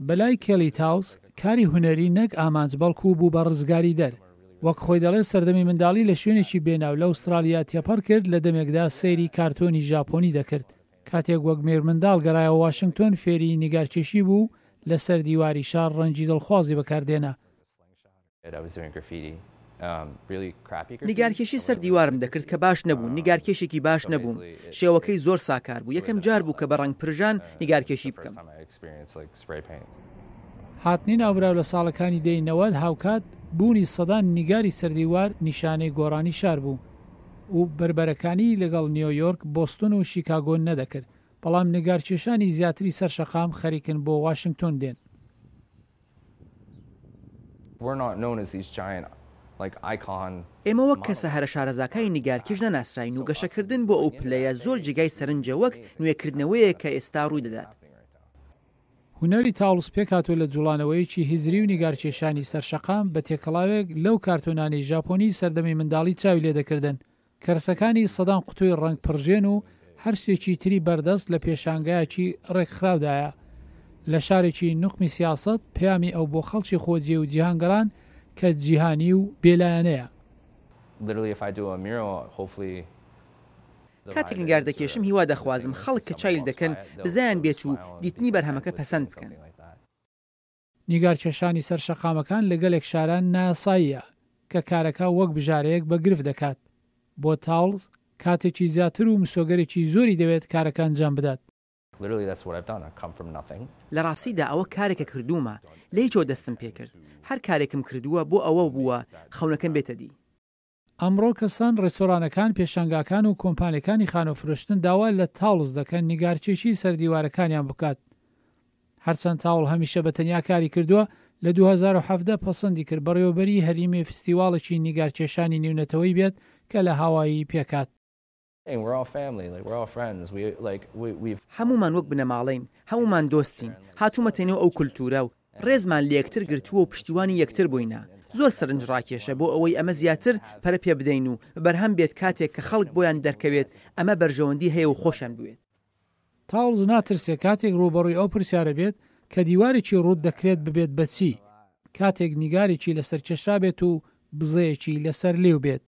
بەلای کێلی تاوس کاری هونەری نەک ئامانج بەڵکو بوو بە ڕزگاری دەر. وەک خۆی دەڵێ سەردەمی منداڵی لە شوێنێکی بێناو لە ئوسترالیا تێپەڕ کرد لە دەمێکدا سەیری کارتۆنی ژاپۆنی دەکرد. کاتێک وەک مێر منداڵ گەڕایەوە واشنتن فێری نیگارکێشی بوو لەسەر دیواری شار ڕەنگی دڵخوازی بەکاردێنا. نیگارکێشی سەر دیوارم دەکرد کە باش نەبوو، نیگارکێشێکی باش نەبووم. شێوەکەی زۆر ساکار بوو. یەکەم جار بوو کە بە ڕەنگ پرژان نیگارکێشی بکەم. هاتنی ناوراو لە ساڵەکانی دەینەوەت هاوکات بوونی سەدان نیگاری سەردیوار نیشانەی گۆڕانی شار بوو و بربەرەکانی لەگەڵ نیویۆرک، بۆستون و شیکاگۆ نەدەکرد. بەڵام نیگارکێشانی زیاتری سەر شەقام خەریکن بۆ واشنتن دێن. ئێمە وەک کەسە هەرە شارەزاکانی نیگارکێش نەناسراین و گەشەکردن بۆ ئەو پلەیە زۆر جێگای سەرنجە وەک نوێکردنەوەیە کە ئێستا ڕووی دەدات. هونەری تاوڵس پێک هاتووە لە جوڵانەوەیکی هیزری و نیگارکێشانی سەرشەقام بە تێکەڵاوێک لەو کارتۆنانەی ژاپۆنی سەردەمی منداڵی چاوی لێ دەکردن. کەرسەکانی سەدان قوتوی ڕەنگ پڕژێن و هەر شتێکی تری بەردەست لە پێشانگایەکی ڕێکخراودایە. لە شارێکی نوخمی سیاست پەیامی ئەو بۆ خەڵکی خۆجێ و جیهانگەڕان کە جیهانی و بێلایەنەیە. کاتێک نیگار دەکێشم هیوا دەخوازم خەڵک کە چایل دەکەن بزایان بێت و دیتنی بەرهەمەکە پەسەند بکەن. نیگارکێشانی سەر شەقامەکان لەگەلێک شاران ناساییە کە کارەکە وەک بژارەیەک بە گرفت دەکات. بۆ تاوڵز کاتێکی زیاتر و مسۆگەرێکی زۆری دەوێت کارەکە ئەنجام بدات. لە ڕاستیدا ئەوە کارێکە کردومە لە هیچۆ دەستم پێکرد. هەر کارێکم کردووە بۆ ئەوە بووە خەونەکەم بێتە دی. ئەمڕۆ کەسان ڕێستۆرانەکان، پێشانگاکان و کۆمپانیەکانی خانۆفرۆشتن داوا لە تاوڵز دەکەن نیگارکێشی سەردیوارەکانیان بکات. هەرچەند تاوڵ هەمیشە بە تەنیا کاری کردووە، لە 2017 پەسەندی کرد بەڕێوەبەری هەریمی فستیواڵێکی نیگارکێشانی نێونەتەوەی بێت کە لە هاوایی پێکات. هەمومان وەک بنەماڵین، هەمومان دۆستین، هاتوومەتێنەوە ئەو کولتورە و ڕێزمان لە یەکتر گرتووە و پشتیوانی یەکتر بووینە. زۆر سەرنج ڕاکێشە بۆ ئەوەی ئەمە زیاتر پەرە پێ بدەین و بەرهەم بێت کاتێک کە خەڵک بۆیان دەرکەوێت ئەمە بەرژەوەندی هەیە و خۆشیان بوێت. تاوڵز ناترسێ کاتێک ڕوبەڕووی ئەو پرسیارە بێت کە دیوارێکی ڕوود دەکرێت ببێت بەچی، کاتێک نیگارێکی لەسەر چێشرا بێت و بزەیەکی لەسەر لێو بێت.